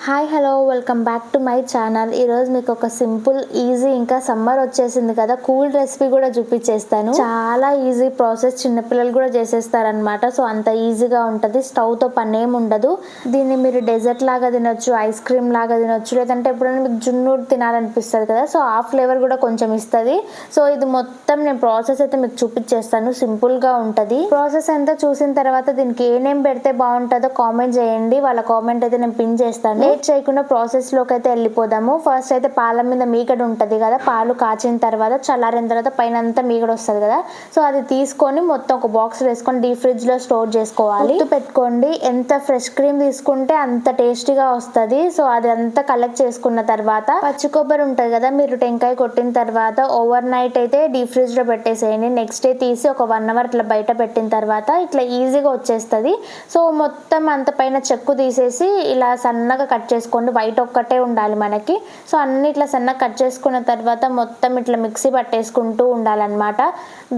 Hi hello welcome back to my channel. ఈరోజు మీకు ఒక సింపుల్ ఈజీ ఇంకా సమ్మర్ వచ్చేసింది కదా కూల్ రెసిపీ కూడా చూపించేస్తాను. చాలా ఈజీ ప్రాసెస్, చిన్నపిల్లలు కూడా చేసేస్తారనమాట. సో అంత ఈజీగా ఉంటుంది, స్టవ్తో పని ఏమి ఉండదు. దీన్ని మీరు డెజర్ట్ లాగా తినొచ్చు, ఐస్ క్రీమ్ లాగా తినొచ్చు, లేదంటే ఎప్పుడైనా మీకు జున్ను తినాలనిపిస్తుంది కదా, సో ఆ ఫ్లేవర్ కూడా కొంచెం ఇస్తుంది. సో ఇది మొత్తం నేను ప్రాసెస్ అయితే మీకు చూపించేస్తాను. సింపుల్గా ఉంటుంది. ప్రాసెస్ అంతా చూసిన తర్వాత దీనికి ఏమేమి పెడితే బాగుంటుందో కామెంట్ చేయండి. వాళ్ళ కామెంట్ అయితే నేను పిన్ చేస్తాను. లేట్ చేయకుండా ప్రాసెస్లోకి అయితే వెళ్ళిపోదాము. ఫస్ట్ అయితే పాల మీద మీగడ ఉంటుంది కదా, పాలు కాచిన తర్వాత చల్లారిన తర్వాత పైన అంతా మీగడ వస్తుంది కదా, సో అది తీసుకొని మొత్తం ఒక బాక్స్ వేసుకొని డీప్ ఫ్రిడ్జ్లో స్టోర్ చేసుకోవాలి. పెట్టుకోండి, ఎంత ఫ్రెష్ క్రీమ్ తీసుకుంటే అంత టేస్టీగా వస్తుంది. సో అది అంతా కలెక్ట్ చేసుకున్న తర్వాత పచ్చి కొబ్బరి ఉంటుంది కదా, మీరు టెంకాయ కొట్టిన తర్వాత ఓవర్ నైట్ అయితే డీప్ ఫ్రిడ్జ్లో పెట్టేసేయండి. నెక్స్ట్ డే తీసి ఒక 1 అవర్ ఇట్లా బయట పెట్టిన తర్వాత ఇట్లా ఈజీగా వచ్చేస్తుంది. సో మొత్తం అంత పైన చెక్కు తీసేసి ఇలా సన్నగా కట్ చేసుకోండి. వైట్ ఒక్కటే ఉండాలి మనకి. సో అన్ని ఇట్లా సన్నగా కట్ చేసుకున్న తర్వాత మొత్తం ఇట్లా మిక్సీ పట్టేసుకుంటూ ఉండాలన్నమాట.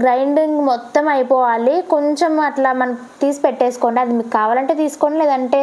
గ్రైండింగ్ మొత్తం అయిపోవాలి. కొంచెం అట్లా మనం తీసి పెట్టేసుకోండి, అది మీకు కావాలంటే తీసుకోండి, లేదంటే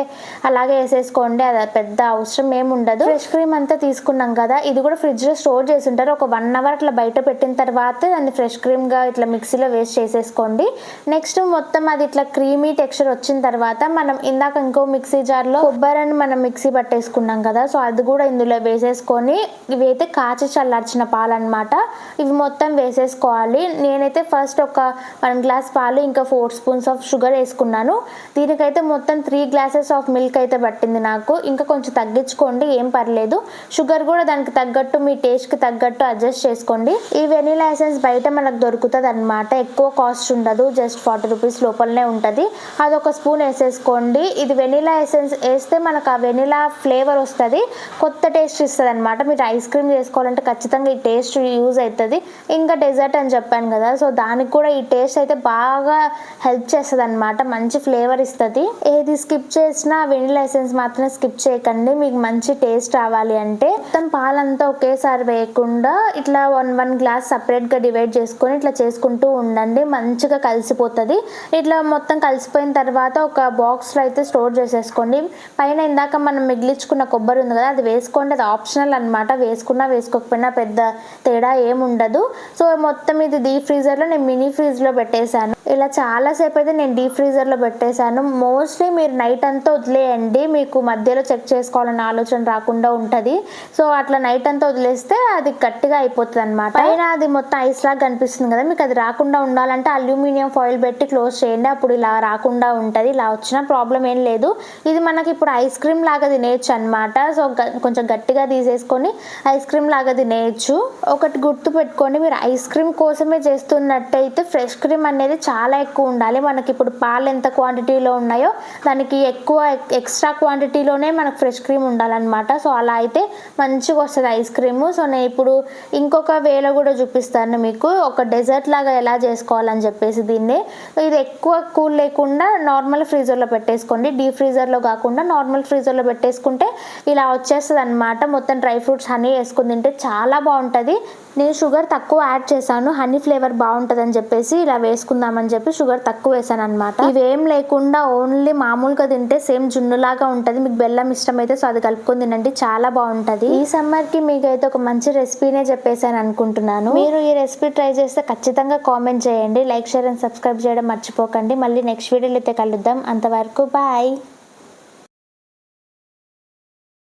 అలాగే వేసేసుకోండి, అది పెద్ద అవసరం ఏమి ఉండదు. ఫ్రెష్ క్రీమ్ అంతా తీసుకున్నాం కదా, ఇది కూడా ఫ్రిడ్జ్లో స్టోర్ చేసి ఉంటారు. ఒక 1 అవర్ అట్లా బయట పెట్టిన తర్వాత దాన్ని ఫ్రెష్ క్రీమ్గా ఇట్లా మిక్సీలో వేస్ట్ చేసేసుకోండి. నెక్స్ట్ మొత్తం అది ఇట్లా క్రీమీ టెక్స్చర్ వచ్చిన తర్వాత మనం ఇందాక ఇంకో మిక్సీ జార్లో కొబ్బరిని మనం మిక్సీ పట్టేసుకున్నాం కదా, సో అది కూడా ఇందులో వేసేసుకొని, ఇవి అయితే కాచి చల్లార్చిన పాలు అనమాట, ఇవి మొత్తం వేసేసుకోవాలి. నేనైతే ఫస్ట్ ఒక 1 గ్లాస్ పాలు ఇంకా 4 స్పూన్స్ ఆఫ్ షుగర్ వేసుకున్నాను. దీనికైతే మొత్తం 3 గ్లాసెస్ ఆఫ్ మిల్క్ అయితే పట్టింది నాకు. ఇంకా కొంచెం తగ్గించుకోండి, ఏం పర్లేదు. షుగర్ కూడా దానికి తగ్గట్టు మీ టేస్ట్కి తగ్గట్టు అడ్జస్ట్ చేసుకోండి. ఈ వెనీలా ఎసెన్స్ బయట మనకు దొరుకుతుంది అనమాట, ఎక్కువ కాస్ట్ ఉండదు, జస్ట్ 40 రూపీస్ లోపలనే ఉంటుంది. అదొక స్పూన్ వేసేసుకోండి. ఇది వెనీలా ఎసెన్స్ వేస్తే మనకు ఆ వెనీలా ఫ్లేవర్ వస్తుంది, కొత్త టేస్ట్ ఇస్తుంది అనమాట. మీరు ఐస్ క్రీమ్ చేసుకోవాలంటే ఖచ్చితంగా ఈ టేస్ట్ యూజ్ అవుతుంది. ఇంకా డెజర్ట్ అని చెప్పాను కదా, సో దానికి కూడా ఈ టేస్ట్ అయితే బాగా హెల్ప్ చేస్తుంది అనమాట, మంచి ఫ్లేవర్ ఇస్తుంది. ఏది స్కిప్ చేసినా వెనిలా ఎసెన్స్ మాత్రం స్కిప్ చేయకండి, మీకు మంచి టేస్ట్ రావాలి అంటే. మొత్తం పాలంతా ఒకేసారి వేయకుండా ఇట్లా 1 గ్లాస్ సపరేట్గా డివైడ్ చేసుకొని ఇట్లా చేసుకుంటూ ఉండండి, మంచిగా కలిసిపోతుంది. ఇట్లా మొత్తం కలిసిపోయిన తర్వాత ఒక బాక్స్లో అయితే స్టోర్ చేసేసుకోండి. పైన ఇందాక మనం మిగిలించుకున్న కొబ్బరి ఉంది కదా, అది వేసుకోండి, అది ఆప్షనల్ అనమాట, వేసుకున్నా వేసుకోకపోయినా పెద్ద తేడా ఏముండదు. సో మొత్తం ఇది డీప్ ఫ్రీజర్లో నేను మినీ ఫ్రీజ్లో పెట్టేశాను. ఇలా చాలాసేపు అయితే నేను డీప్ ఫ్రీజర్లో పెట్టేశాను. మోస్ట్లీ మీరు నైట్ అంతా వదిలేయండి, మీకు మధ్యలో చెక్ చేసుకోవాలన్న ఆలోచన రాకుండా ఉంటుంది. సో అట్లా నైట్ అంతా వదిలేస్తే అది గట్టిగా అయిపోతుంది అనమాట. పైన అది మొత్తం ఐస్ లాగా కనిపిస్తుంది కదా, మీకు అది రాకుండా ఉండాలంటే అల్యూమినియం ఫాయిల్ పెట్టి క్లోజ్ చేయండి, అప్పుడు ఇలా రాకుండా ఉంటుంది. ఇలా వచ్చిన ప్రాబ్లం ఏం లేదు. ఇది మనకి ఇప్పుడు ఐస్ క్రీమ్ లాగా తినేయచ్చు అనమాట. సో కొంచెం గట్టిగా తీసేసుకొని ఐస్ క్రీమ్ లాగా తినేయచ్చు. ఒకటి గుర్తు పెట్టుకోండి, మీరు ఐస్ క్రీమ్ కోసమే చేస్తున్నట్టయితే ఫ్రెష్ క్రీమ్ అనేది చాలా ఎక్కువ ఉండాలి. మనకి ఇప్పుడు పాలు ఎంత క్వాంటిటీలో ఉన్నాయో దానికి ఎక్కువ ఎక్స్ట్రా క్వాంటిటీలోనే మనకు ఫ్రెష్ క్రీమ్ ఉండాలన్నమాట. సో అలా అయితే మంచిగా వస్తుంది ఐస్ క్రీము. సో నేను ఇప్పుడు ఇంకొక వేలో కూడా చూపిస్తాను మీకు, ఒక డెజర్ట్ లాగా ఎలా చేసుకోవాలని చెప్పేసి. దీన్ని ఇది ఎక్కువ కూల్ లేకుండా నార్మల్ ఫ్రీజర్లో పెట్టేసుకోండి, డీప్ ఫ్రీజర్లో కాకుండా నార్మల్ ఫ్రీజర్లో పెట్టేసుకుంటే ఇలా వచ్చేస్తుంది అనమాట. మొత్తం డ్రై ఫ్రూట్స్ హనీ వేసుకుని తింటే చాలా బాగుంటుంది. నేను షుగర్ తక్కువ యాడ్ చేశాను, హనీ ఫ్లేవర్ బాగుంటుంది అని చెప్పేసి ఇలా వేసుకుందామని చెప్పి షుగర్ తక్కువ వేసాను అనమాట. ఇవేం లేకుండా ఓన్లీ మామూలుగా తింటే సేమ్ జున్నులాగా ఉంటుంది. మీకు బెల్లం ఇష్టమైతే సో అది కలుపుకొని తినండి, చాలా బాగుంటుంది. ఈ సమ్మర్కి మీకైతే ఒక మంచి రెసిపీనే చెప్పేసాను అనుకుంటున్నాను. మీరు ఈ రెసిపీ ట్రై చేస్తే ఖచ్చితంగా కామెంట్ చేయండి, లైక్ షేర్ అండ్ సబ్స్క్రైబ్ చేయడం మర్చిపోకండి. మళ్ళీ నెక్స్ట్ వీడియోలో అయితే కలుద్దాం, అంతవరకు బాయ్.